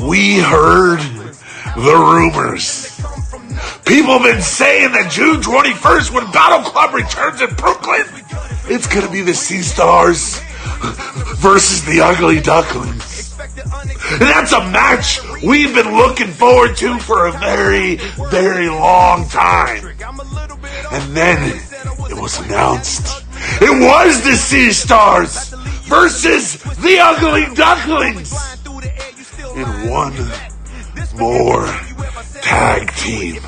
we heard the rumors. People have been saying that June 21st, when Battle Club returns in Brooklyn, it's going to be the Sea Stars versus the Ugly Ducklings. And that's a match we've been looking forward to for a very, very long time. And then it was announced. It was the Sea Stars versus the Ugly Ducklings in one more tag team.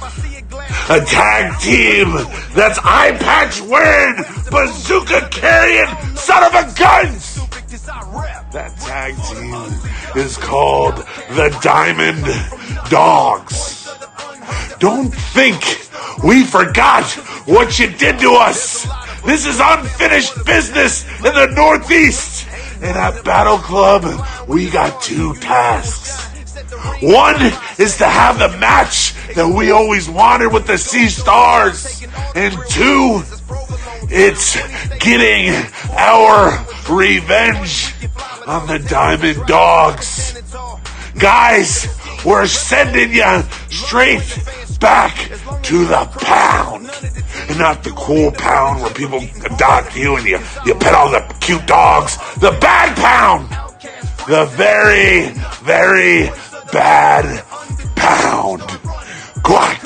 A tag team that's eye patch wearing, bazooka carrying son of a guns. That tag team is called the Diamond Dogs. Don't think we forgot what you did to us. This is unfinished business in the Northeast. And at Battle Club, we got two tasks. One is to have the match that we always wanted with the Sea Stars. And two, it's getting our revenge on the Diamond Dogs. Guys, we're sending you straight back to the pound. And not the cool pound where people adopt you and you pet all the cute dogs. The bad pound. The very, very bad pound. Quack.